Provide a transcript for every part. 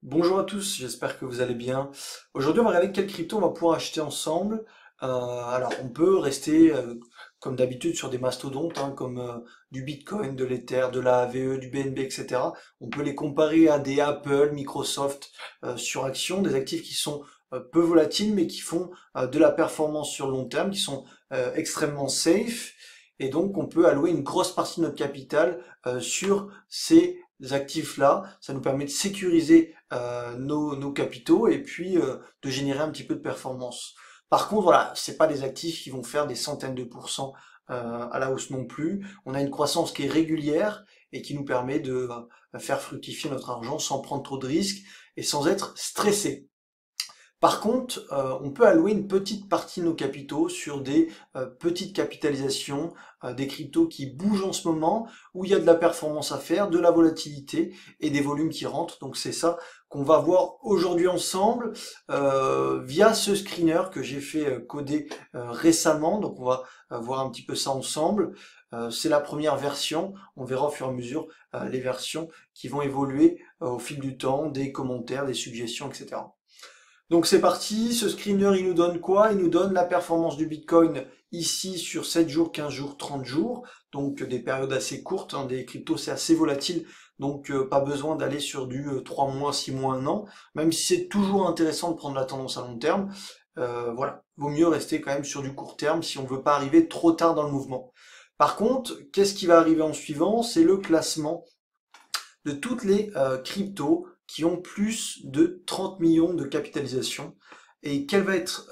Bonjour à tous, j'espère que vous allez bien. Aujourd'hui, on va regarder quelle crypto on va pouvoir acheter ensemble. Alors, on peut rester comme d'habitude sur des mastodontes, hein, comme du Bitcoin, de l'Ether, de la AVE, du BNB, etc. On peut les comparer à des Apple, Microsoft sur action, des actifs qui sont peu volatiles, mais qui font de la performance sur le long terme, qui sont extrêmement safe. Et donc, on peut allouer une grosse partie de notre capital sur ces actifs-là. Ça nous permet de sécuriser nos capitaux et puis de générer un petit peu de performance. Par contre, voilà, c'est pas des actifs qui vont faire des centaines de pourcents à la hausse non plus. On a une croissance qui est régulière et qui nous permet de faire fructifier notre argent sans prendre trop de risques et sans être stressé. Par contre, on peut allouer une petite partie de nos capitaux sur des petites capitalisations, des cryptos qui bougent en ce moment, où il y a de la performance à faire, de la volatilité et des volumes qui rentrent. Donc c'est ça qu'on va voir aujourd'hui ensemble via ce screener que j'ai fait coder récemment. Donc on va voir un petit peu ça ensemble. C'est la première version. On verra au fur et à mesure les versions qui vont évoluer au fil du temps, des commentaires, des suggestions, etc. Donc c'est parti, ce screener il nous donne quoi? Il nous donne la performance du Bitcoin ici sur 7 jours, 15 jours, 30 jours, donc des périodes assez courtes, hein, des cryptos c'est assez volatile, donc pas besoin d'aller sur du 3 mois, 6 mois, 1 an, même si c'est toujours intéressant de prendre la tendance à long terme, voilà, vaut mieux rester quand même sur du court terme si on ne veut pas arriver trop tard dans le mouvement. Par contre, qu'est-ce qui va arriver en suivant? C'est le classement de toutes les cryptos qui ont plus de 30 millions de capitalisation. Et quelle va être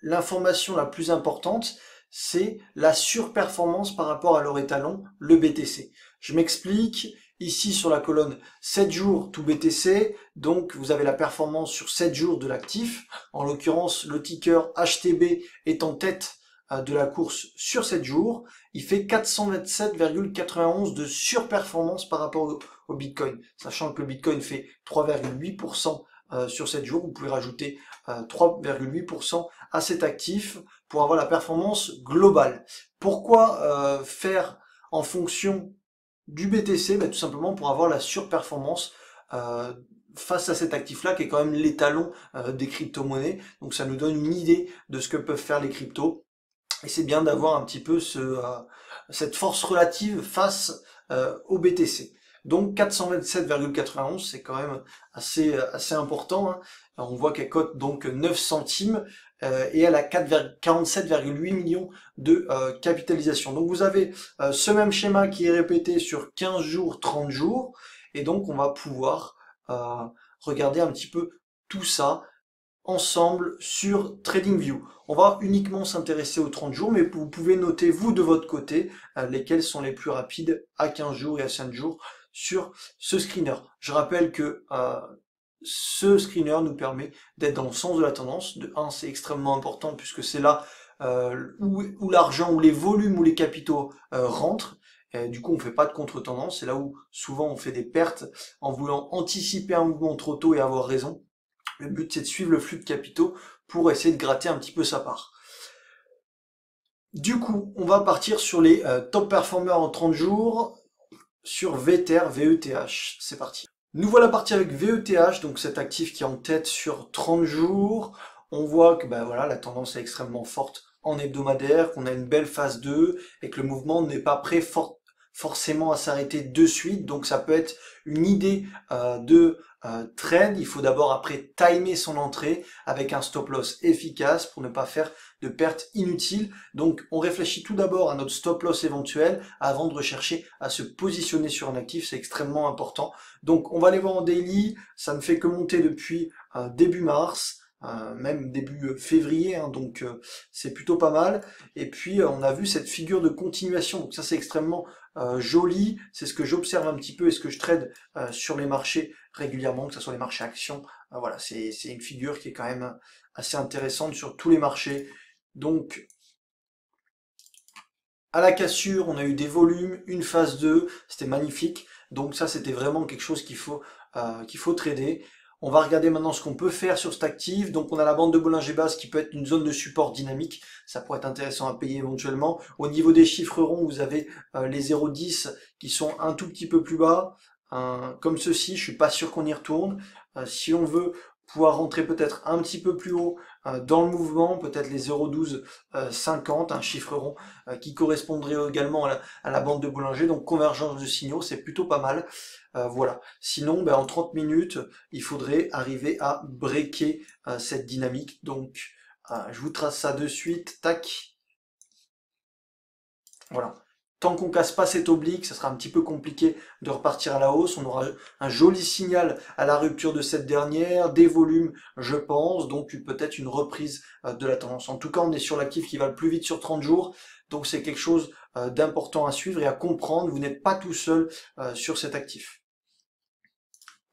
l'information la plus importante? C'est la surperformance par rapport à leur étalon, le BTC. Je m'explique. Ici sur la colonne 7 jours tout BTC, donc vous avez la performance sur 7 jours de l'actif. En l'occurrence, le ticker HTB est en tête de la course sur 7 jours. Il fait 427,91 de surperformance par rapport au Bitcoin. Sachant que le Bitcoin fait 3,8% sur 7 jours, vous pouvez rajouter 3,8% à cet actif pour avoir la performance globale. Pourquoi faire en fonction du BTC? Tout simplement pour avoir la surperformance face à cet actif-là qui est quand même l'étalon des crypto-monnaies. Donc ça nous donne une idée de ce que peuvent faire les cryptos. Et c'est bien d'avoir un petit peu cette force relative face au BTC. Donc 427,91, c'est quand même assez important, hein. On voit qu'elle cote donc 9 centimes et elle a 47,8 millions de capitalisation. Donc vous avez ce même schéma qui est répété sur 15 jours, 30 jours, et donc on va pouvoir regarder un petit peu tout ça ensemble sur TradingView. On va uniquement s'intéresser aux 30 jours, mais vous pouvez noter vous de votre côté lesquels sont les plus rapides à 15 jours et à 5 jours sur ce screener. Je rappelle que ce screener nous permet d'être dans le sens de la tendance. De 1, c'est extrêmement important puisque c'est là où l'argent, où les volumes, où les capitaux rentrent. Et du coup, on fait pas de contre-tendance. C'est là où souvent on fait des pertes en voulant anticiper un mouvement trop tôt et avoir raison. Le but, c'est de suivre le flux de capitaux pour essayer de gratter un petit peu sa part. Du coup, on va partir sur les top performers en 30 jours sur VTR, VETH. C'est parti. Nous voilà partis avec VETH, donc cet actif qui est en tête sur 30 jours. On voit que voilà, la tendance est extrêmement forte en hebdomadaire, qu'on a une belle phase 2 et que le mouvement n'est pas prêt forcément à s'arrêter de suite. Donc ça peut être une idée de trade. Il faut d'abord après timer son entrée avec un stop loss efficace pour ne pas faire de pertes inutiles. Donc on réfléchit tout d'abord à notre stop loss éventuel avant de rechercher à se positionner sur un actif. C'est extrêmement important. Donc on va aller voir en daily. Ça ne fait que monter depuis début mars. Même début février, hein, donc c'est plutôt pas mal. Et puis on a vu cette figure de continuation, donc ça c'est extrêmement joli, c'est ce que j'observe un petit peu et ce que je trade sur les marchés régulièrement, que ce soit les marchés actions. Voilà, c'est une figure qui est quand même assez intéressante sur tous les marchés. Donc à la cassure, on a eu des volumes, une phase 2, c'était magnifique. Donc ça c'était vraiment quelque chose qu'il faut trader. On va regarder maintenant ce qu'on peut faire sur cet actif. Donc on a la bande de Bollinger Basse qui peut être une zone de support dynamique. Ça pourrait être intéressant à payer éventuellement. Au niveau des chiffres ronds, vous avez les 0,10 qui sont un tout petit peu plus bas. comme ceci, je suis pas sûr qu'on y retourne. Si on veut pouvoir rentrer peut-être un petit peu plus haut dans le mouvement, peut-être les 0,1250, un chiffre rond qui correspondrait également à la bande de Bollinger, donc convergence de signaux, c'est plutôt pas mal. Voilà. Sinon, ben, en 30 minutes, il faudrait arriver à breaker cette dynamique. Donc, je vous trace ça de suite. Tac. Voilà. Tant qu'on casse pas cette oblique, ça sera un petit peu compliqué de repartir à la hausse. On aura un joli signal à la rupture de cette dernière, des volumes, je pense, donc peut-être une reprise de la tendance. En tout cas, on est sur l'actif qui va le plus vite sur 30 jours, donc c'est quelque chose d'important à suivre et à comprendre. Vous n'êtes pas tout seul sur cet actif.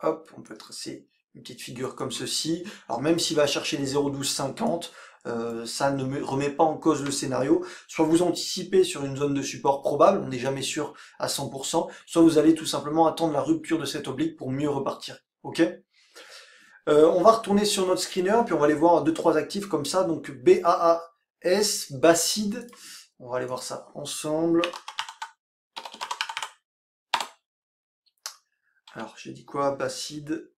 Hop, on peut tracer une petite figure comme ceci. Alors même s'il va chercher les 0,1250, ça ne remet pas en cause le scénario. Soit vous anticipez sur une zone de support probable, on n'est jamais sûr à 100%, soit vous allez tout simplement attendre la rupture de cette oblique pour mieux repartir. Ok. On va retourner sur notre screener, puis on va aller voir deux trois actifs comme ça. Donc BAAS, Bacide. On va aller voir ça ensemble. Alors j'ai dit quoi? Bacide.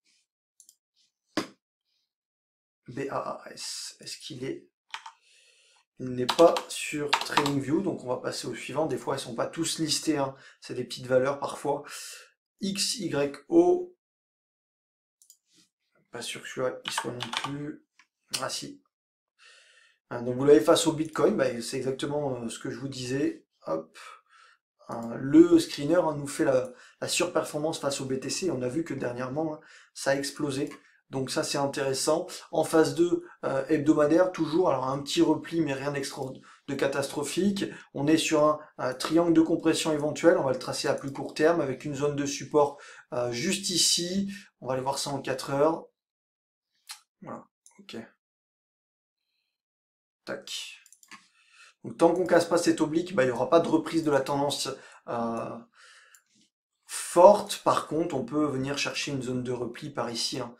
BAAS. Est-ce qu'il est... Il n'est pas sur TradingView, donc on va passer au suivant. Des fois, ils sont pas tous listés, hein. C'est des petites valeurs parfois. XYO. Pas sûr que celui-là il soit non plus. Ah si. Donc vous l'avez face au Bitcoin, bah, c'est exactement ce que je vous disais. Hop. Le screener nous fait la surperformance face au BTC. On a vu que dernièrement, hein, ça a explosé. Donc ça c'est intéressant. En phase 2 hebdomadaire, toujours, alors un petit repli mais rien de catastrophique. On est sur un triangle de compression éventuel, on va le tracer à plus court terme avec une zone de support juste ici. On va aller voir ça en 4 heures. Voilà, ok. Tac. Donc tant qu'on casse pas cette oblique, bah, il n'y aura pas de reprise de la tendance forte. Par contre, on peut venir chercher une zone de repli par ici, hein,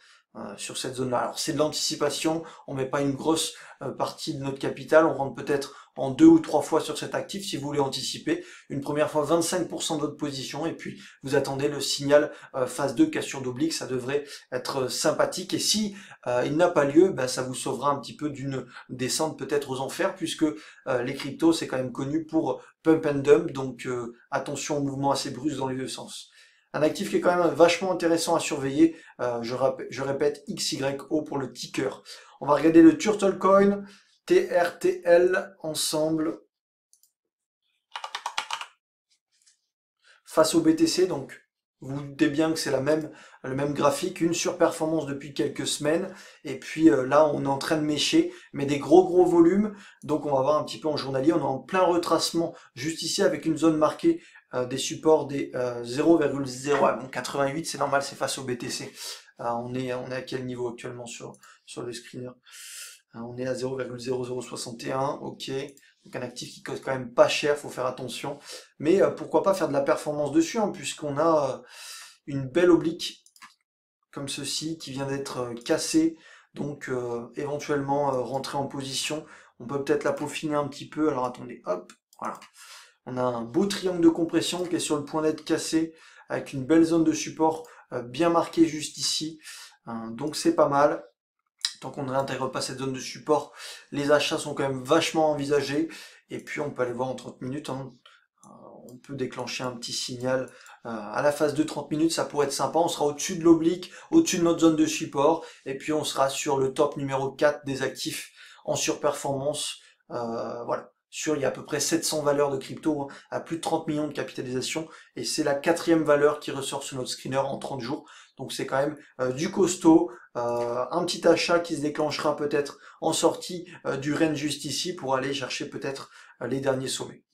sur cette zone-là. Alors c'est de l'anticipation, on met pas une grosse partie de notre capital, on rentre peut-être en 2 ou 3 fois sur cet actif si vous voulez anticiper. Une première fois 25% de votre position et puis vous attendez le signal phase 2 cassure d'oblique, ça devrait être sympathique. Et si il n'a pas lieu, ben, ça vous sauvera un petit peu d'une descente peut-être aux enfers puisque les cryptos c'est quand même connu pour pump and dump, donc attention au mouvement assez brusque dans les deux sens. Un actif qui est quand même vachement intéressant à surveiller, je répète XYO pour le ticker. On va regarder le Turtle Coin, TRTL ensemble, face au BTC, donc vous vous doutez bien que c'est le même graphique, une surperformance depuis quelques semaines, et puis là on est en train de mécher, mais des gros volumes, donc on va voir un petit peu en journalier, on est en plein retracement juste ici avec une zone marquée des supports des 0,88, c'est normal, c'est face au BTC. On est à quel niveau actuellement sur le screener? On est à 0,0061, ok. Donc un actif qui coûte quand même pas cher, faut faire attention. Mais pourquoi pas faire de la performance dessus, hein, puisqu'on a une belle oblique comme ceci qui vient d'être cassée. Donc éventuellement rentrer en position. On peut peut-être la peaufiner un petit peu. Alors attendez, hop, voilà. On a un beau triangle de compression qui est sur le point d'être cassé, avec une belle zone de support bien marquée juste ici. Donc c'est pas mal. Tant qu'on ne réintègre pas cette zone de support, les achats sont quand même vachement envisagés. Et puis on peut aller voir en 30 minutes, hein. On peut déclencher un petit signal à la phase de 30 minutes, ça pourrait être sympa. On sera au-dessus de l'oblique, au-dessus de notre zone de support. Et puis on sera sur le top numéro 4 des actifs en surperformance. Voilà. Il y a à peu près 700 valeurs de crypto, hein, à plus de 30 millions de capitalisation. Et c'est la 4e valeur qui ressort sur notre screener en 30 jours. Donc c'est quand même du costaud. Un petit achat qui se déclenchera peut-être en sortie du range juste ici pour aller chercher peut-être les derniers sommets.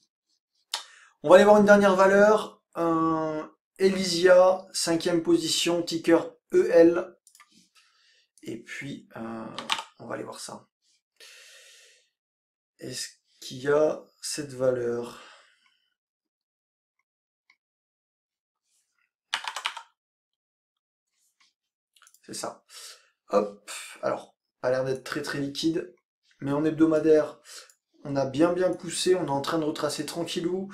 On va aller voir une dernière valeur. Elysia, 5e position, ticker EL. Et puis, on va aller voir ça. Est-ce qu'il y a cette valeur? C'est ça. Hop, alors, pas l'air d'être très liquide, mais en hebdomadaire, on a bien poussé, on est en train de retracer tranquillou.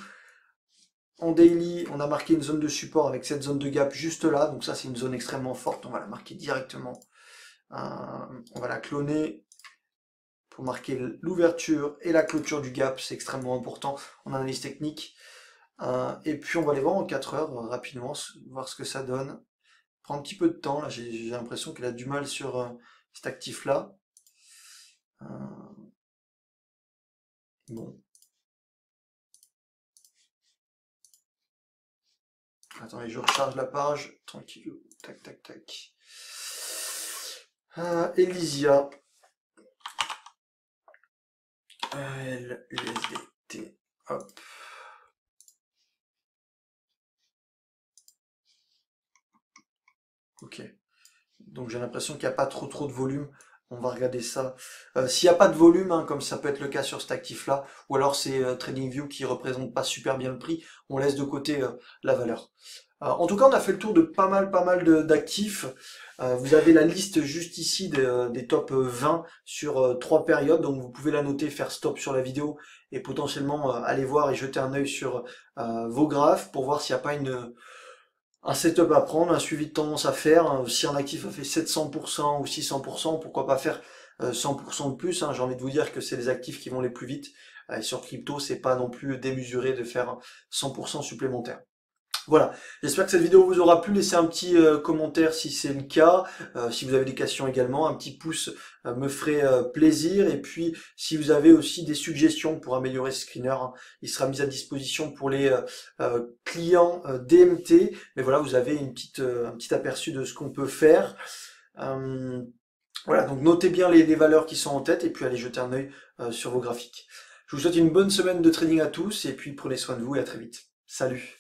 En daily, on a marqué une zone de support avec cette zone de gap juste là. Donc ça, c'est une zone extrêmement forte. On va la marquer directement. On va la cloner pour marquer l'ouverture et la clôture du gap. C'est extrêmement important en analyse technique. Et puis on va aller voir en 4 heures rapidement, voir ce que ça donne. Prend un petit peu de temps. Là, j'ai l'impression qu'il a du mal sur cet actif-là. Bon. Attendez, je recharge la page. Tranquille. Tac, tac, tac. Elysia. LUSDT. Hop. Ok. Donc j'ai l'impression qu'il n'y a pas trop de volume. On va regarder ça. S'il n'y a pas de volume, hein, comme ça peut être le cas sur cet actif-là, ou alors c'est TradingView qui représente pas super bien le prix, on laisse de côté la valeur. En tout cas, on a fait le tour de pas mal d'actifs. Vous avez la liste juste ici des top 20 sur 3 périodes, donc vous pouvez la noter, faire stop sur la vidéo et potentiellement aller voir et jeter un œil sur vos graphes pour voir s'il n'y a pas un setup à prendre, un suivi de tendance à faire. Si un actif a fait 700% ou 600%, pourquoi pas faire 100% de plus, hein. J'ai envie de vous dire que c'est les actifs qui vont les plus vite. Et sur crypto, c'est pas non plus démesuré de faire 100% supplémentaire. Voilà, j'espère que cette vidéo vous aura plu. Laissez un petit commentaire si c'est le cas. Si vous avez des questions également, un petit pouce me ferait plaisir. Et puis, si vous avez aussi des suggestions pour améliorer ce screener, hein, il sera mis à disposition pour les clients DMT. Mais voilà, vous avez un petit aperçu de ce qu'on peut faire. Voilà, donc notez bien les valeurs qui sont en tête et puis allez jeter un œil sur vos graphiques. Je vous souhaite une bonne semaine de trading à tous et puis prenez soin de vous et à très vite. Salut!